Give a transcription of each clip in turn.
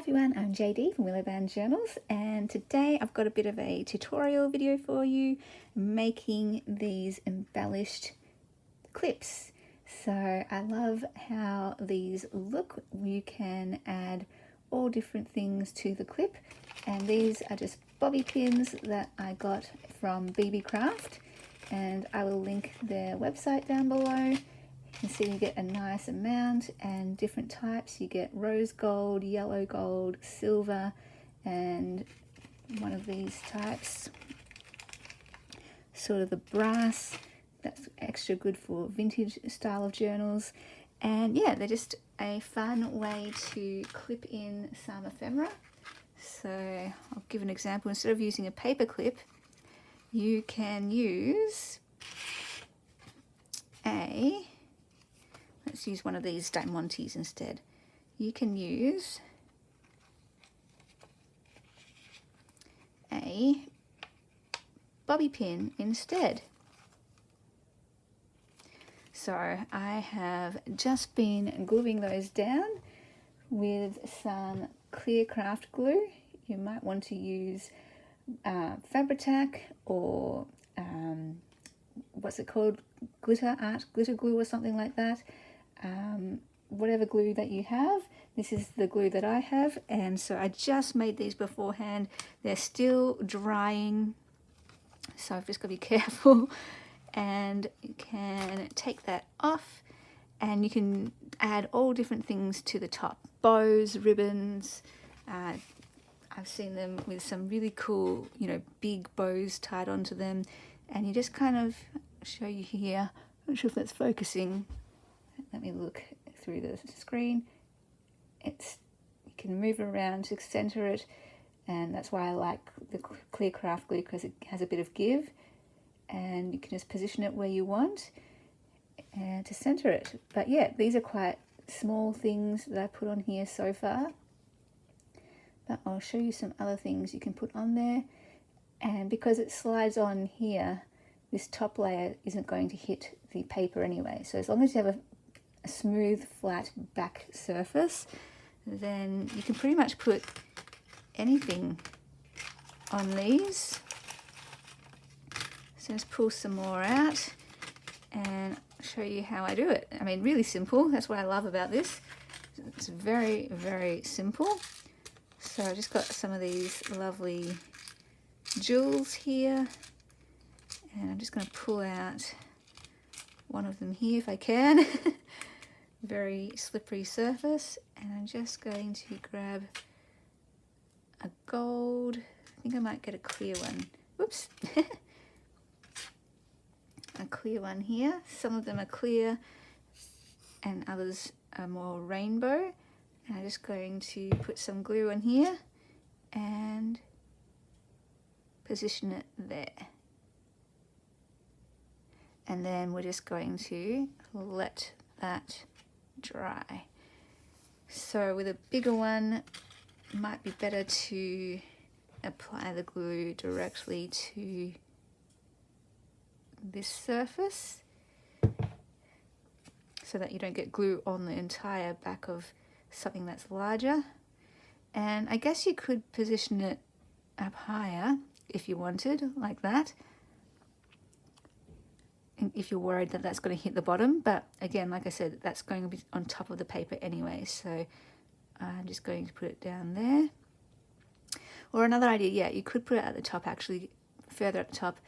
everyone, I'm JD from Willowbound Journals, and today I've got a bit of a tutorial video for you making these embellished clips. So I love how these look. You can add all different things to the clip, and these are just bobby pins that I got from Beebeecraft, and I will link their website down below. You can see you get a nice amount and different types. You get rose gold, yellow gold, silver, and one of these types, sort of the brass. That's extra good for vintage style of journals. And yeah, they're just a fun way to clip in some ephemera. So I'll give an example. Instead of using a paper clip, you can use let's use one of these Diamantes instead. You can use a bobby pin instead. So I have just been gluing those down with some clear craft glue. You might want to use Fabri-Tac or what's it called, glitter glue or something like that. Whatever glue that you have. This is the glue that I have, and so I just made these beforehand. They're still drying, so I've just got to be careful. And you can take that off, and you can add all different things to the top. Bows, ribbons. I've seen them with some really cool, big bows tied onto them, and you just kind of show you here. I'm not sure if that's focusing. Let me look through the screen. You can move it around to center it, and that's why I like the clear craft glue, because it has a bit of give, and you can just position it where you want and to center it. But yeah, these are quite small things that I put on here so far, but I'll show you some other things you can put on there. And because it slides on here, this top layer isn't going to hit the paper anyway. So as long as you have a smooth, flat back surface, then you can pretty much put anything on these. So let's pull some more out and show you how I do it. I mean, really simple. That's what I love about this. It's very, very simple. So I just got some of these lovely jewels here, and I'm just going to pull out one of them here if I can. Very slippery surface, and I'm just going to grab a gold. I think I might get a clear one. Whoops. A clear one here. Some of them are clear and others are more rainbow. And I'm just going to put some glue on here and position it there. And then we're just going to let that dry. So with a bigger one, it might be better to apply the glue directly to this surface so that you don't get glue on the entire back of something that's larger. And I guess you could position it up higher if you wanted, like that, if you're worried that that's going to hit the bottom. But again, like I said, that's going to be on top of the paper anyway, so I'm just going to put it down there. Or another idea, yeah, you could put it at the top, actually further at the top,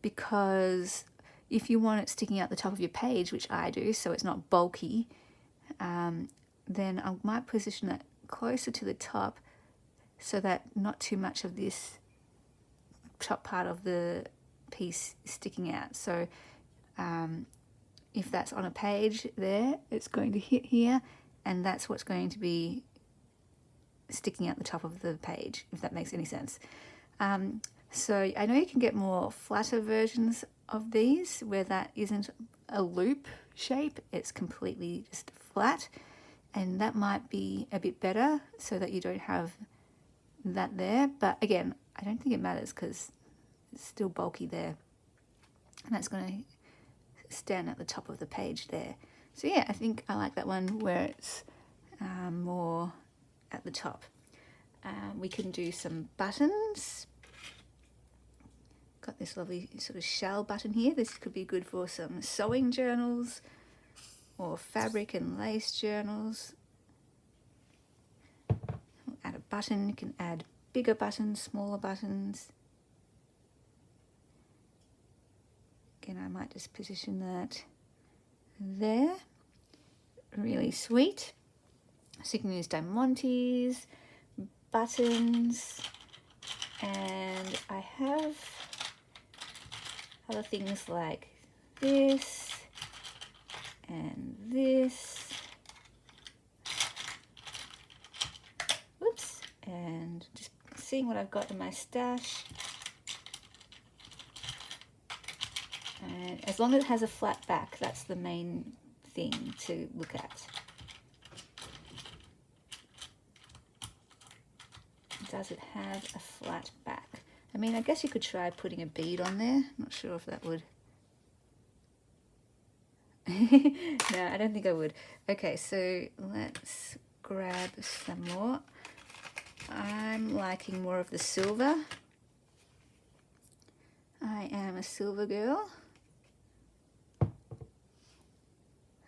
because if you want it sticking out the top of your page, which I do, so it's not bulky, then I might position it closer to the top so that not too much of this top part of the piece is sticking out. So if that's on a page there, it's going to hit here, and that's what's going to be sticking out the top of the page, if that makes any sense. So I know you can get more flatter versions of these where that isn't a loop shape, it's completely just flat, and that might be a bit better so that you don't have that there. But again, I don't think it matters because it's still bulky there, and that's going to stand at the top of the page there. So yeah, I think I like that one where it's more at the top. We can do some buttons. Got this lovely sort of shell button here. This could be good for some sewing journals or fabric and lace journals. We'll add a button. You can add bigger buttons, smaller buttons. Again, I might just position that there. Really sweet. So you can use diamantes, buttons, and I have other things like this and this. Whoops, and just seeing what I've got in my stash. And as long as it has a flat back, that's the main thing to look at. Does it have a flat back? I mean, I guess you could try putting a bead on there. Not sure if that would. No, I don't think I would. Okay, so let's grab some more. I'm liking more of the silver. I am a silver girl.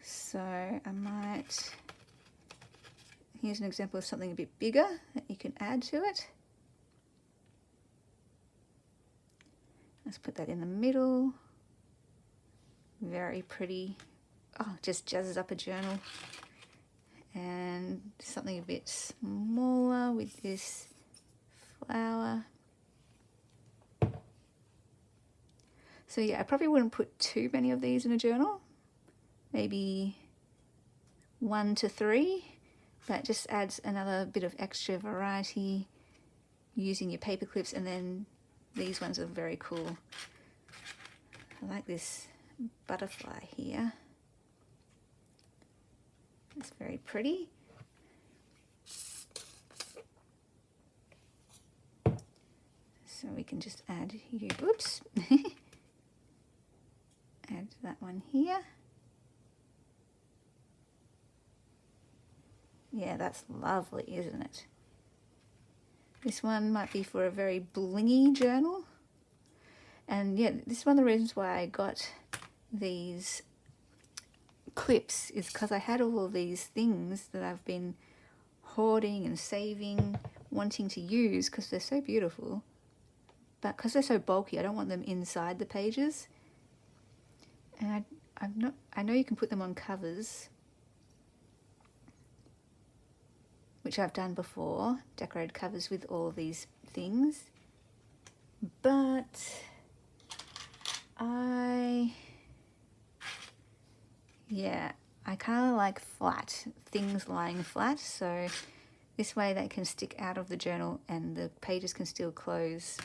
So I might, here's an example of something a bit bigger that you can add to it. Let's put that in the middle. Very pretty. Oh, just jazzes up a journal. And something a bit smaller with this flower. So yeah, I probably wouldn't put too many of these in a journal. Maybe 1 to 3. That just adds another bit of extra variety using your paper clips. And then these ones are very cool. I like this butterfly here. It's very pretty. So we can just add you, oops. Add that one here. Yeah, that's lovely, isn't it? This one might be for a very blingy journal. And yeah, this is one of the reasons why I got these clips, is because I had all of these things that I've been hoarding and saving, wanting to use because they're so beautiful. But because they're so bulky, I don't want them inside the pages. And I know you can put them on covers, which I've done before, decorated covers with all of these things. But I kind of like flat, things lying flat, so this way they can stick out of the journal and the pages can still close.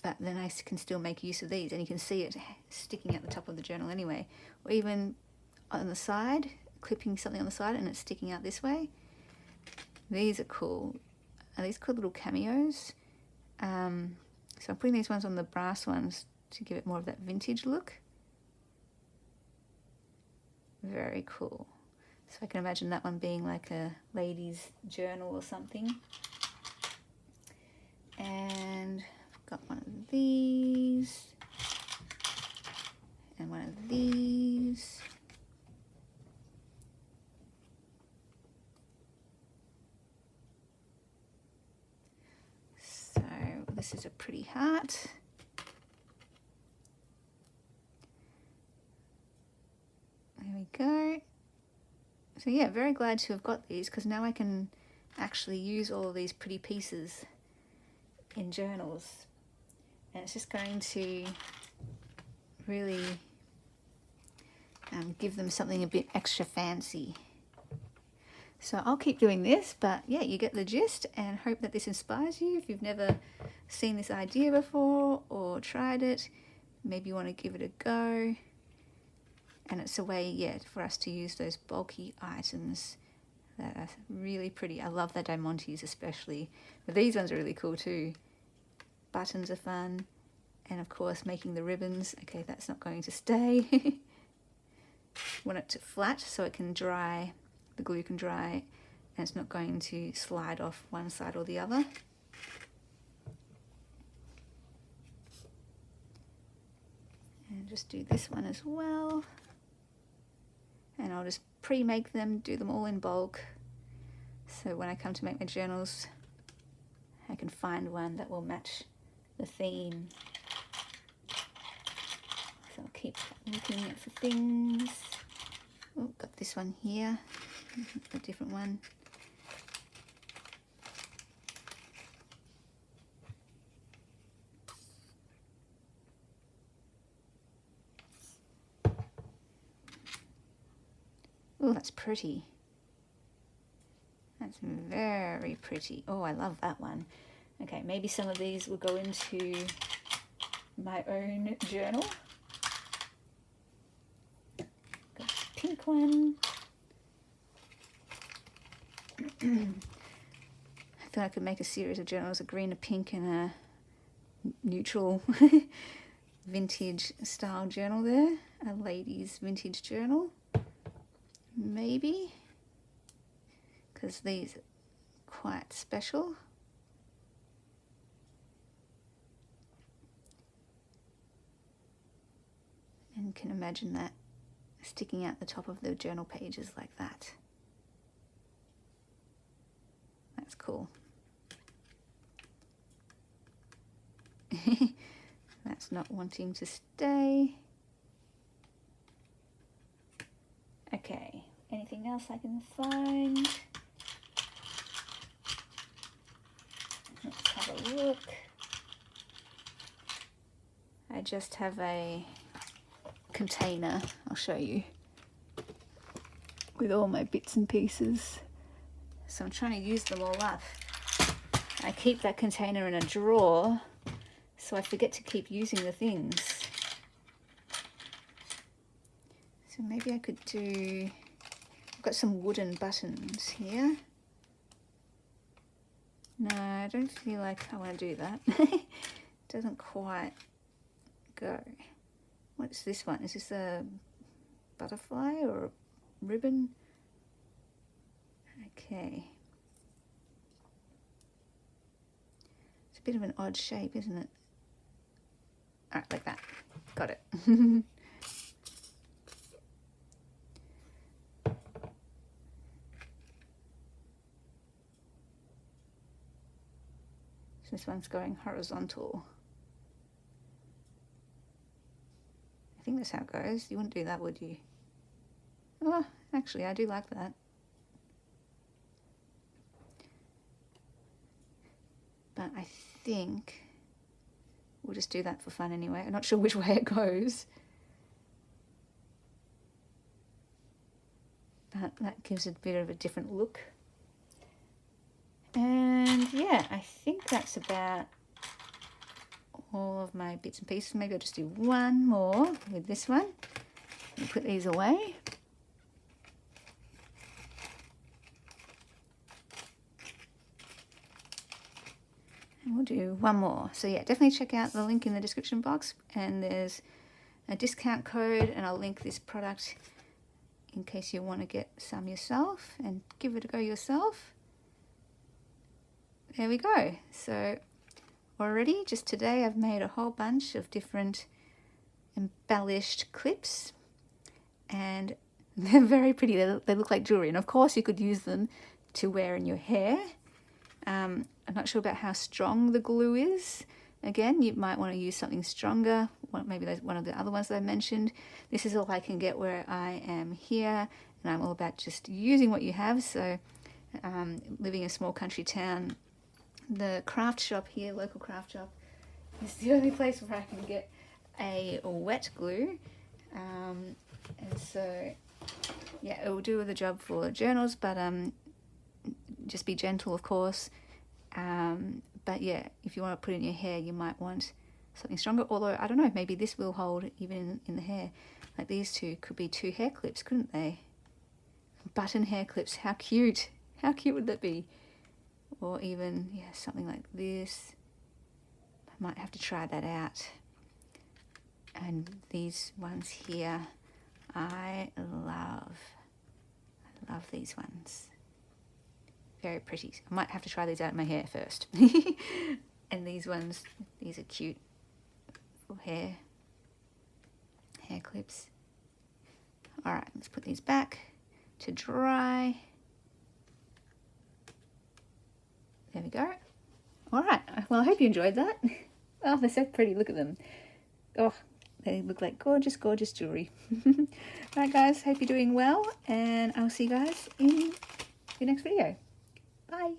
But then I can still make use of these, and you can see it sticking at the top of the journal anyway. Or even on the side, clipping something on the side and it's sticking out this way. These are cool. Are these called little cameos? So I'm putting these ones on the brass ones to give it more of that vintage look. Very cool. So I can imagine that one being like a lady's journal or something. And I've got one of these and one of these. So this is a pretty heart. There we go. So yeah, very glad to have got these because now I can actually use all of these pretty pieces in journals. And it's just going to really give them something a bit extra fancy. So I'll keep doing this, but yeah, you get the gist, and hope that this inspires you. If you've never seen this idea before or tried it, maybe you want to give it a go. And it's a way, yeah, for us to use those bulky items that are really pretty. I love the diamantes especially, but these ones are really cool too. Buttons are fun, and of course making the ribbons. Okay, that's not going to stay. Want it to flat so it can dry, the glue can dry and it's not going to slide off one side or the other. And just do this one as well. And I'll just pre-make them, do them all in bulk. So when I come to make my journals, I can find one that will match the theme. So I'll keep looking for things. Oh, got this one here, a different one. Oh, that's pretty. That's very pretty. Oh, I love that one. Okay, maybe some of these will go into my own journal. Got this pink one. I feel I could make a series of journals, a green, a pink, and a neutral vintage style journal there. A ladies' vintage journal. Maybe. Because these are quite special. And can imagine that sticking out the top of the journal pages like that. That's cool. That's not wanting to stay. Okay, anything else I can find? Let's have a look. I just have a container, I'll show you, with all my bits and pieces. So I'm trying to use them all up. I keep that container in a drawer so I forget to keep using the things. So maybe I could do, I've got some wooden buttons here. No, I don't feel like I want to do that. Doesn't quite go. What's this one? Is this a butterfly or a ribbon? Okay. It's a bit of an odd shape, isn't it? All right, like that. Got it. So this one's going horizontal. I think that's how it goes. You wouldn't do that, would you? Oh, actually, I do like that. But I think we'll just do that for fun anyway. I'm not sure which way it goes. But that gives it a bit of a different look. And yeah, I think that's about all of my bits and pieces. Maybe I'll just do one more with this one and put these away. And we'll do one more. So yeah, definitely check out the link in the description box, and there's a discount code, and I'll link this product in case you want to get some yourself and give it a go yourself. There we go. So already, just today, I've made a whole bunch of different embellished clips, and they're very pretty. They look like jewelry, and of course you could use them to wear in your hair. I'm not sure about how strong the glue is. Again, you might want to use something stronger, maybe one of the other ones that I mentioned. This is all I can get where I am here, and I'm all about just using what you have. So living in a small country town, the craft shop here, local craft shop, is the only place where I can get a wet glue. And so, yeah, it will do the job for journals, but just be gentle, of course. But yeah, if you want to put it in your hair, you might want something stronger. Although, I don't know, maybe this will hold even in the hair. Like these two could be 2 hair clips, couldn't they? Button hair clips, how cute. How cute would that be? Or even, yeah, something like this. I might have to try that out. And these ones here, I love these ones. very pretty. I might have to try these out in my hair first. And these ones, these are cute for hair clips. All right, let's put these back to dry. There we go. All right, well, I hope you enjoyed that. Oh, they're so pretty, look at them. Oh, they look like gorgeous, gorgeous jewelry. All right, guys, hope you're doing well, and I'll see you guys in the next video. Bye.